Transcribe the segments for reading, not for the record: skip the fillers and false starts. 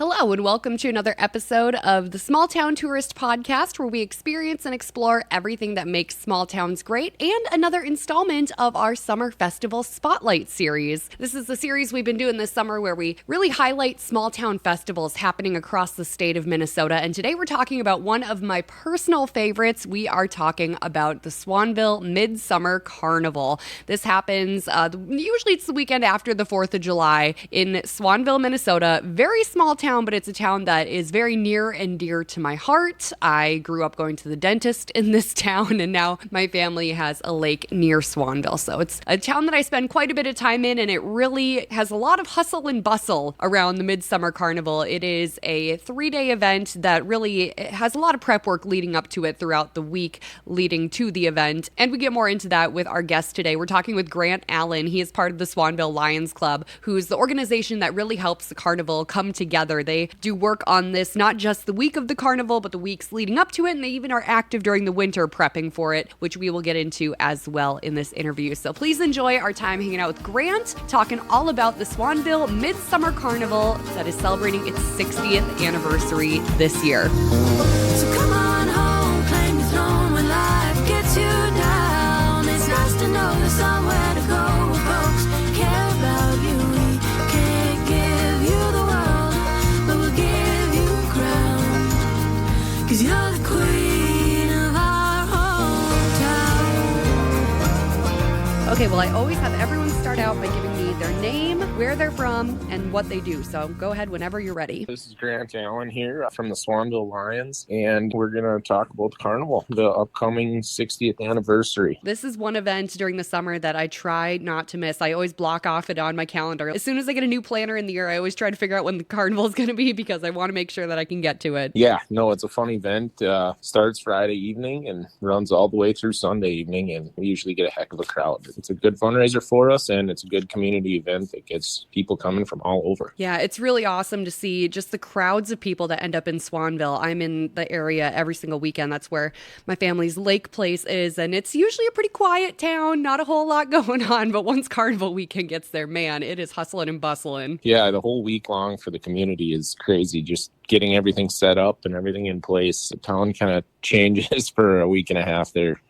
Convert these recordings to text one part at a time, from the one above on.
Hello, and welcome to another episode of the Small Town Tourist Podcast, where we experience and explore everything that makes small towns great, and another installment of our Summer Festival Spotlight series. This is the series we've been doing this summer where we really highlight small town festivals happening across the state of Minnesota, and today we're talking about one of my personal favorites. We are talking about the Swanville Midsummer Carnival. This happens, usually it's the weekend after the 4th of July in Swanville, Minnesota. Very small town, but it's a town that is very near and dear to my heart. I grew up going to the dentist in this town, and now my family has a lake near Swanville. So it's a town that I spend quite a bit of time in, and it really has a lot of hustle and bustle around the Midsummer Carnival. It is a 3-day event that really has a lot of prep work leading up to it throughout the week leading to the event. And we get more into that with our guest today. We're talking with Grant Allen. He is part of the Swanville Lions Club, who's the organization that really helps the carnival come together. They do work on this not just the week of the carnival, but the weeks leading up to it, and they even are active during the winter prepping for it, which we will get into as well in this interview. So please enjoy our time hanging out with Grant, talking all about the Swanville Midsummer Carnival that is celebrating its 60th anniversary this year. So come on home, claim your throne when life gets you down. It's nice to know there's somewhere to go where folks care about you. We can't give you the world, but we'll give you a crown, 'cause you're the queen of our hometown. Okay, well, I always have everyone start out by giving me their name, where they're from, and what they do. So go ahead whenever you're ready. This is Grant Allen here from the Swanville Lions, and we're going to talk about the carnival, the upcoming 60th anniversary. This is one event during the summer that I try not to miss. I always block off it on my calendar. As soon as I get a new planner in the year, I always try to figure out when the carnival is going to be because I want to make sure that I can get to it. Yeah, no, it's a fun event. Starts Friday evening and runs all the way through Sunday evening, and we usually get a heck of a crowd. It's a good fundraiser for us, and it's a good community event that gets people coming from all over. Yeah, it's really awesome to see just the crowds of people that end up in Swanville. I'm in the area every single weekend. That's where my family's lake place is, and it's usually a pretty quiet town, not a whole lot going on, but once Carnival weekend gets there, man, it is hustling and bustling. Yeah, the whole week long for the community is crazy. Just getting everything set up and everything in place. The town kind of changes for a week and a half there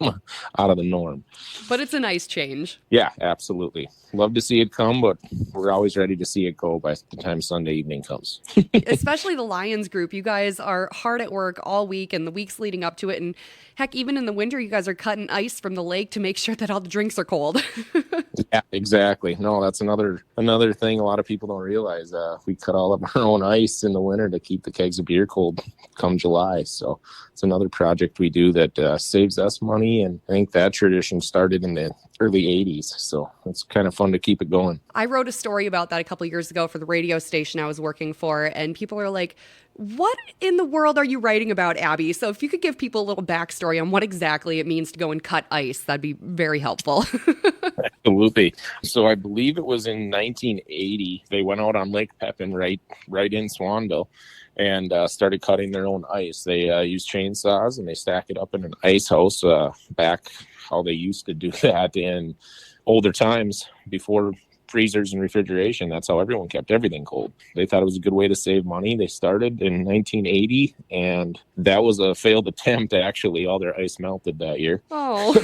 out of the norm. But it's a nice change. Yeah, absolutely. Love to see it come, but we're always ready to see it go by the time Sunday evening comes. Especially the Lions group. You guys are hard at work all week and the weeks leading up to it. And heck, even in the winter, you guys are cutting ice from the lake to make sure that all the drinks are cold. Yeah, exactly. No, that's another thing a lot of people don't realize. We cut all of our own ice in the winter to keep the kegs of beer cold come July. So it's another project we do that saves us money. And I think that tradition started in the early 80s. So it's kind of fun to keep it going. I wrote a story about that a couple years ago for the radio station I was working for. And people are like, what in the world are you writing about, Abby? So if you could give people a little backstory on what exactly it means to go and cut ice, that'd be very helpful. Absolutely. So I believe it was in 1980. They went out on Lake Pepin right in Swanville and started cutting their own ice. They use chainsaws and they stack it up in an ice house back how they used to do that in older times before freezers and refrigeration. That's how everyone kept everything cold. They thought it was a good way to save money. They started in 1980, and that was a failed attempt, actually. All their ice melted that year. Oh.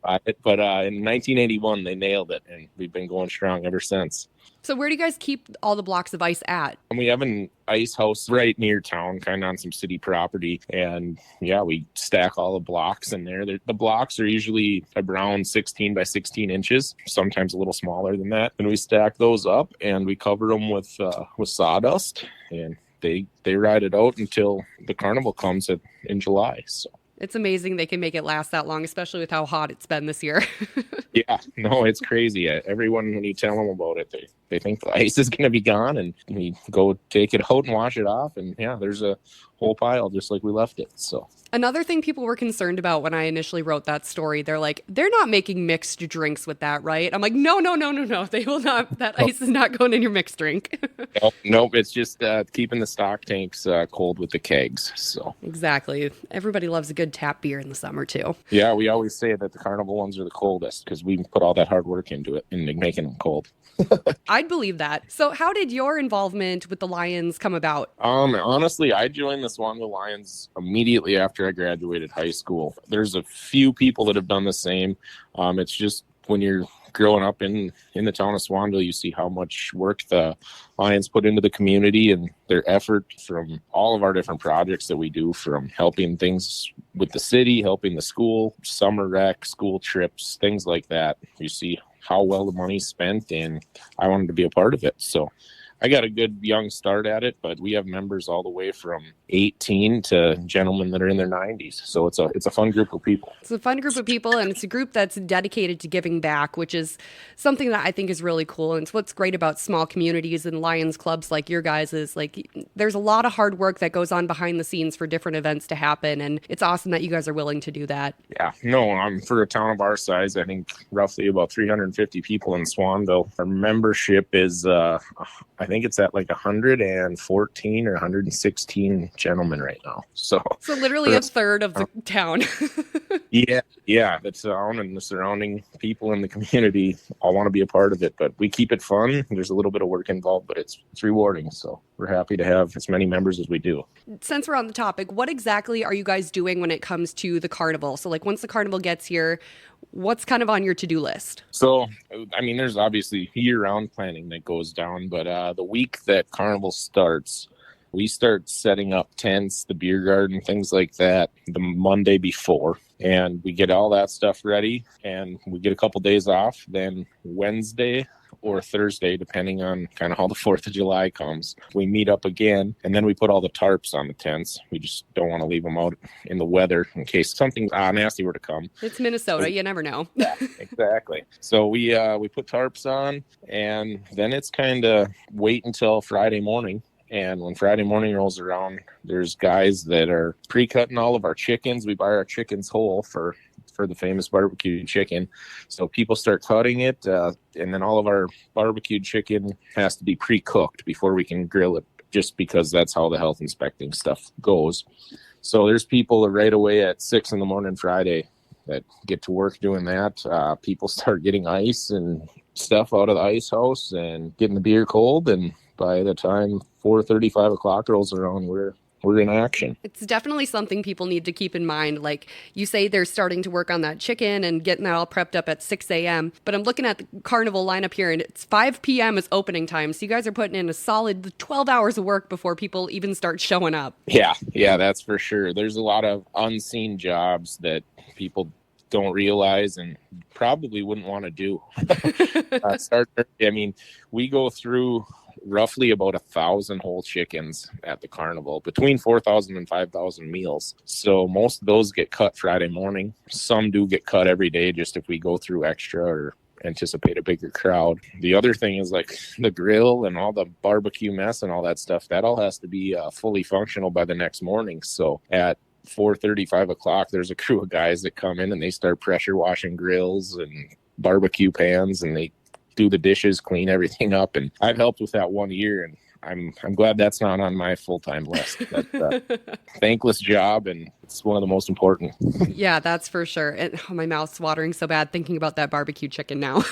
But in 1981, they nailed it, and we've been going strong ever since. So where do you guys keep all the blocks of ice at? And we have an ice house right near town, kind of on some city property. And yeah, we stack all the blocks in there. The blocks are usually around 16 by 16 inches, sometimes a little smaller than that. And we stack those up and we cover them with sawdust. And they ride it out until the carnival comes in July. So it's amazing they can make it last that long, especially with how hot it's been this year. Yeah, no, it's crazy. Everyone, when you tell them about it, they think the ice is going to be gone, and we go take it out and wash it off, and yeah, there's a whole pile just like we left it. So another thing people were concerned about when I initially wrote that story, they're like, they're not making mixed drinks with that, right? I'm like, no. They will not. That ice is not going in your mixed drink. Nope. It's just keeping the stock tanks cold with the kegs. So exactly. Everybody loves a good tap beer in the summer too. Yeah, we always say that the carnival ones are the coldest because we put all that hard work into it and making them cold. I'd believe that. So how did your involvement with the Lions come about? Honestly, I joined the Swanville Lions immediately after I graduated high school. There's a few people that have done the same. It's just when you're growing up in the town of Swanville, you see how much work the Lions put into the community and their effort from all of our different projects that we do, from helping things with the city, helping the school, summer rec, school trips, things like that. You see how well the money's spent, and I wanted to be a part of it. So I got a good young start at it, but we have members all the way from 18 to gentlemen that are in their 90s. So it's a fun group of people. It's a fun group of people, and it's a group that's dedicated to giving back, which is something that I think is really cool. And it's what's great about small communities and Lions clubs like your guys is like there's a lot of hard work that goes on behind the scenes for different events to happen, and it's awesome that you guys are willing to do that. Yeah, no, for a town of our size, I think roughly about 350 people in Swanville. Our membership is I think it's at like 114 or 116 gentlemen right now. So literally a third of the town. Yeah, the town and the surrounding people in the community all want to be a part of it, but we keep it fun. There's a little bit of work involved, but it's rewarding. So we're happy to have as many members as we do. Since we're on the topic, what exactly are you guys doing when it comes to the carnival? So like once the carnival gets here, what's kind of on your to-do list? So, I mean, there's obviously year-round planning that goes down, but the week that Carnival starts, we start setting up tents, the beer garden, things like that, the Monday before. And we get all that stuff ready, and we get a couple days off. Then Wednesday or Thursday, depending on kind of how the 4th of July comes, we meet up again, and then we put all the tarps on the tents. We just don't want to leave them out in the weather in case something nasty were to come. It's Minnesota. You never know. Yeah, exactly. So we put tarps on, and then it's kind of wait until Friday morning. And when Friday morning rolls around, there's guys that are pre-cutting all of our chickens. We buy our chickens whole for the famous barbecue chicken. So people start cutting it, and then all of our barbecued chicken has to be pre-cooked before we can grill it, just because that's how the health inspecting stuff goes. So there's people right away at 6 a.m. Friday that get to work doing that. People start getting ice and stuff out of the ice house and getting the beer cold, and by the time 4:30, 5 o'clock rolls around, we're in action. It's definitely something people need to keep in mind. Like you say, they're starting to work on that chicken and getting that all prepped up at 6 a.m. But I'm looking at the carnival lineup here, and it's 5 p.m. is opening time. So you guys are putting in a solid 12 hours of work before people even start showing up. Yeah, that's for sure. There's a lot of unseen jobs that people don't realize and probably wouldn't want to do. We go through roughly about 1,000 whole chickens at the carnival, between 4,000 and 5,000 meals. So most of those get cut Friday morning. Some do get cut every day, just if we go through extra or anticipate a bigger crowd. The other thing is like the grill and all the barbecue mess and all that stuff, that all has to be fully functional by the next morning. So at 4:30, 5 o'clock, there's a crew of guys that come in and they start pressure washing grills and barbecue pans, and they do the dishes, clean everything up. And I've helped with that 1 year, and I'm glad that's not on my full-time list. That's a thankless job, and it's one of the most important. Yeah, that's for sure. My mouth's watering so bad thinking about that barbecue chicken now.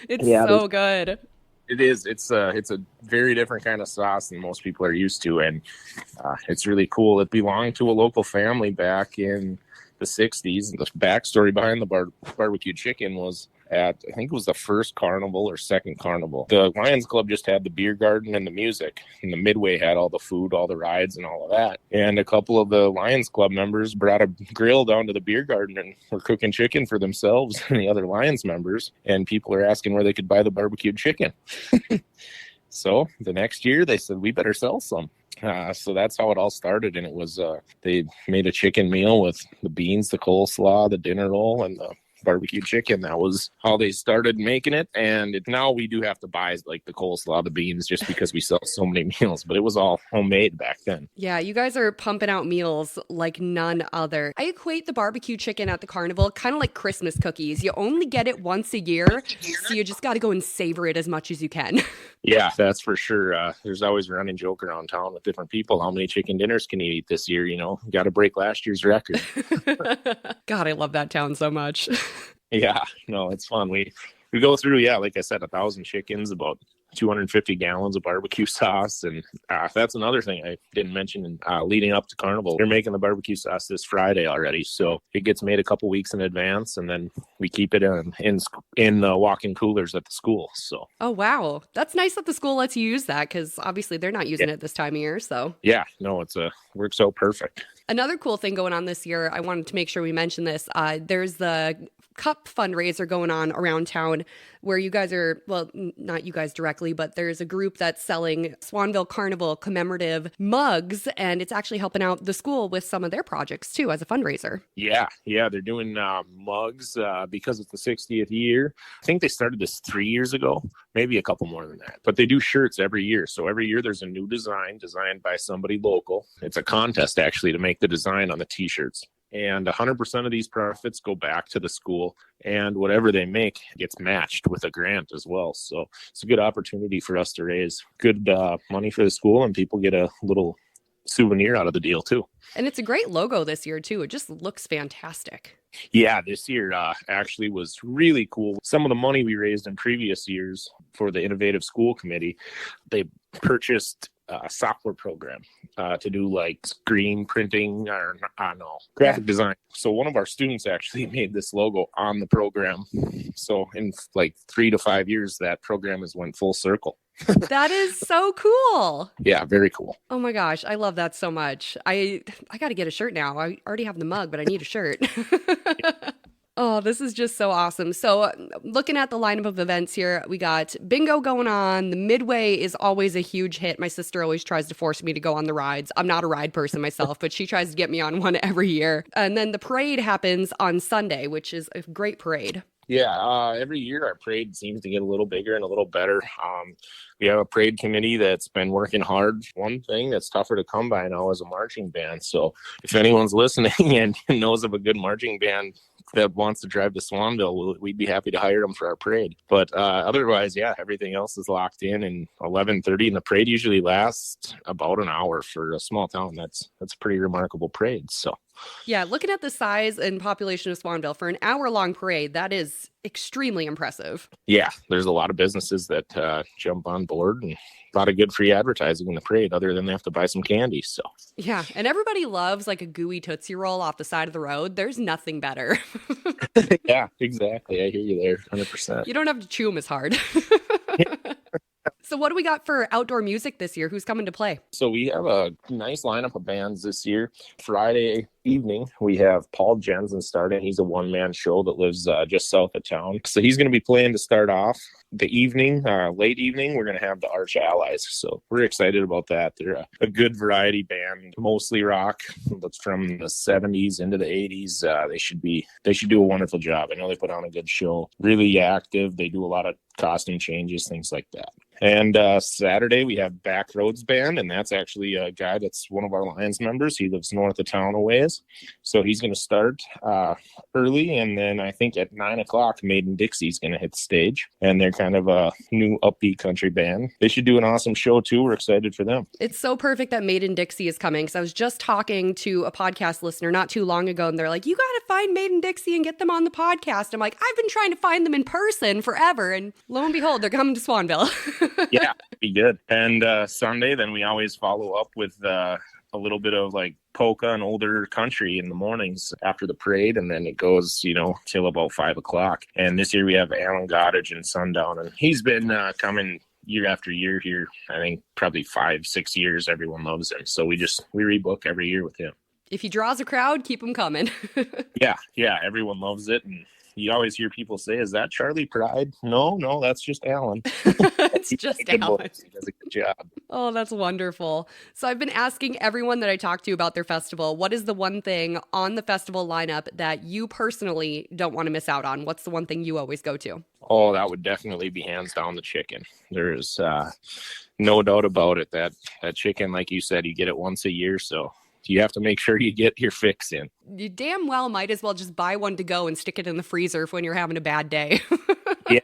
It's so good. It is. It's a very different kind of sauce than most people are used to, and it's really cool. It belonged to a local family back in the 60s. The backstory behind the barbecue chicken was I think it was the first carnival or second carnival. The Lions Club just had the beer garden and the music, and the Midway had all the food, all the rides, and all of that. And a couple of the Lions Club members brought a grill down to the beer garden and were cooking chicken for themselves and the other Lions members. And people are asking where they could buy the barbecued chicken. So the next year they said, we better sell some. So that's how it all started. And it was, they made a chicken meal with the beans, the coleslaw, the dinner roll, and the barbecue chicken. That was how they started making it. And now we do have to buy like the coleslaw, the beans, just because we sell so many meals, but it was all homemade back then. Yeah, you guys are pumping out meals like none other. I equate the barbecue chicken at the carnival kind of like Christmas cookies. You only get it once a year, so you just got to go and savor it as much as you can. Yeah, that's for sure. There's always a running joke around town with different people. How many chicken dinners can you eat this year? You know, got to break last year's record. God, I love that town so much. Yeah, no, it's fun. We We go through, yeah, like I said, 1,000 chickens, about 250 gallons of barbecue sauce. And that's another thing I didn't mention leading up to Carnival. They're making the barbecue sauce this Friday already. So it gets made a couple weeks in advance, and then we keep it in walk-in coolers at the school. So. Oh, wow. That's nice that the school lets you use that, because obviously they're not using it this time of year. So yeah, no, it's works out perfect. another cool thing going on this year, I wanted to make sure we mention this. There's the cup fundraiser going on around town where you guys are, well, not you guys directly, but there's a group that's selling Swanville Carnival commemorative mugs, and it's actually helping out the school with some of their projects too as a fundraiser. Yeah, they're doing mugs because it's the 60th year. I think they started this 3 years ago, maybe a couple more than that. But they do shirts every year. So every year there's a new design designed by somebody local. It's a contest actually to make the design on the t-shirts. And 100% of these profits go back to the school, and whatever they make gets matched with a grant as well. So it's a good opportunity for us to raise good money for the school, and people get a little souvenir out of the deal too. And it's a great logo this year too. It just looks fantastic. Yeah, this year actually was really cool. Some of the money we raised in previous years for the Innovative School Committee, they purchased a software program to do like screen printing or graphic design. So one of our students actually made this logo on the program. So in like 3 to 5 years, that program has went full circle. That is so cool. Yeah, very cool. Oh my gosh, I love that so much. I got to get a shirt now. I already have the mug, but I need a shirt. Oh, this is just so awesome. So looking at the lineup of events here, we got bingo going on. The Midway is always a huge hit. My sister always tries to force me to go on the rides. I'm not a ride person myself, but she tries to get me on one every year. And then the parade happens on Sunday, which is a great parade. Yeah, every year our parade seems to get a little bigger and a little better. We have a parade committee that's been working hard. One thing that's tougher to come by now is a marching band. So if anyone's listening and knows of a good marching band that wants to drive to Swanville, we'd be happy to hire them for our parade. But otherwise, yeah, everything else is locked in, and 11:30, and the parade usually lasts about an hour for a small town. That's a pretty remarkable parade. So yeah, looking at the size and population of Swanville for an hour-long parade, that is extremely impressive. Yeah, there's a lot of businesses that jump on board, and a lot of good free advertising in the parade, other than they have to buy some candy. So yeah, and everybody loves like a gooey Tootsie Roll off the side of the road. There's nothing better. Yeah, exactly. I hear you there, 100%. You don't have to chew them as hard. So what do we got for outdoor music this year? Who's coming to play? So we have a nice lineup of bands this year. Friday evening, we have Paul Jensen starting. He's a one-man show that lives just south of town. So he's going to be playing to start off. The evening, late evening, we're going to have the Arch Allies. So we're excited about that. They're a good variety band, mostly rock, but from the 70s into the 80s. They should do a wonderful job. I know they put on a good show. Really active. They do a lot of costume changes, things like that. And Saturday, we have Backroads Band, and that's actually a guy that's one of our Lions members. He lives north of town a ways. So he's going to start early, and then I think at 9 o'clock, Made in Dixie's going to hit the stage. And they're kind of a new upbeat country band. They should do an awesome show, too. We're excited for them. It's so perfect that Made in Dixie is coming, because I was just talking to a podcast listener not too long ago, and they're like, you got to find Made in Dixie and get them on the podcast. I'm like, I've been trying to find them in person forever, and lo and behold, they're coming to Swanville. Yeah, be good. And Sunday, then we always follow up with a little bit of like polka and older country in the mornings after the parade, and then it goes, till about 5 o'clock. And this year we have Alan Goddage and Sundown, and he's been coming year after year here. I think probably 5-6 years. Everyone loves him, so we rebook every year with him. If he draws a crowd, keep him coming. Yeah, everyone loves it. And you always hear people say, is that Charlie Pride? No, that's just Alan. It's just Alan. He does a good job. Oh, that's wonderful. So I've been asking everyone that I talk to about their festival, what is the one thing on the festival lineup that you personally don't want to miss out on? What's the one thing you always go to? Oh, that would definitely be hands down the chicken. There's no doubt about it. That chicken, like you said, you get it once a year, so you have to make sure you get your fix in. You damn well might as well just buy one to go and stick it in the freezer for when you're having a bad day.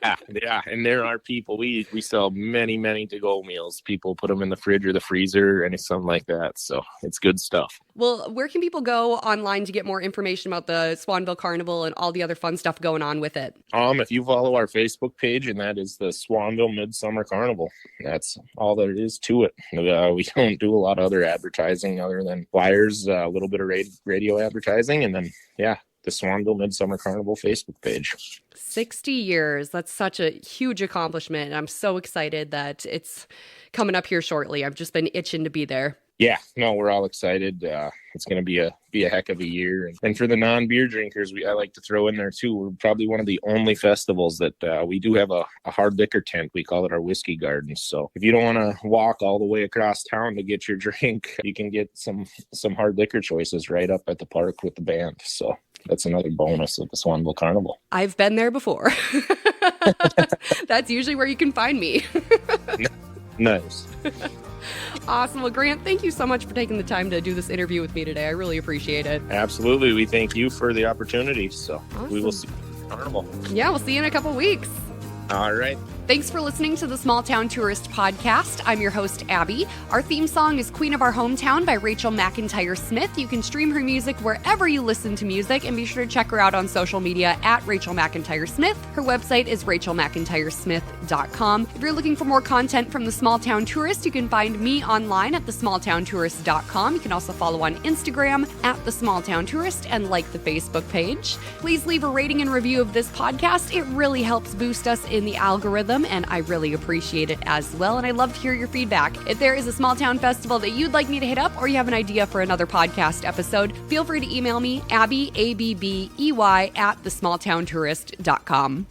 Yeah, and there are people. We sell many to-go meals. People put them in the fridge or the freezer, and something like that. So it's good stuff. Well, where can people go online to get more information about the Swanville Carnival and all the other fun stuff going on with it? If you follow our Facebook page, and that is the Swanville Midsummer Carnival. That's all there is to it. We don't do a lot of other advertising other than flyers, a little bit of radio advertising, and then the Swanville Midsummer Carnival Facebook page. 60 years. That's such a huge accomplishment. And I'm so excited that it's coming up here shortly. I've just been itching to be there. Yeah, no, we're all excited. It's going to be a heck of a year. And for the non-beer drinkers, I like to throw in there too. We're probably one of the only festivals that we do have a hard liquor tent. We call it our whiskey garden. So if you don't want to walk all the way across town to get your drink, you can get some hard liquor choices right up at the park with the band. So that's another bonus of the Swanville Carnival. I've been there before. That's usually where you can find me. Nice. Awesome. Well, Grant, thank you so much for taking the time to do this interview with me today. I really appreciate it. Absolutely. We thank you for the opportunity. So We will see you at the Carnival. Yeah, we'll see you in a couple weeks. All right. Thanks for listening to the Small Town Tourist Podcast. I'm your host, Abby. Our theme song is Queen of Our Hometown by Rachel McIntyre Smith. You can stream her music wherever you listen to music, and be sure to check her out on social media at Rachel McIntyre Smith. Her website is rachelmcintyresmith.com. If you're looking for more content from the Small Town Tourist, you can find me online at thesmalltowntourist.com. You can also follow on Instagram at The Small Town Tourist and like the Facebook page. Please leave a rating and review of this podcast. It really helps boost us in the algorithm, and I really appreciate it as well. And I love to hear your feedback. If there is a small town festival that you'd like me to hit up, or you have an idea for another podcast episode, feel free to email me, Abby, ABBEY, at thesmalltowntourist.com.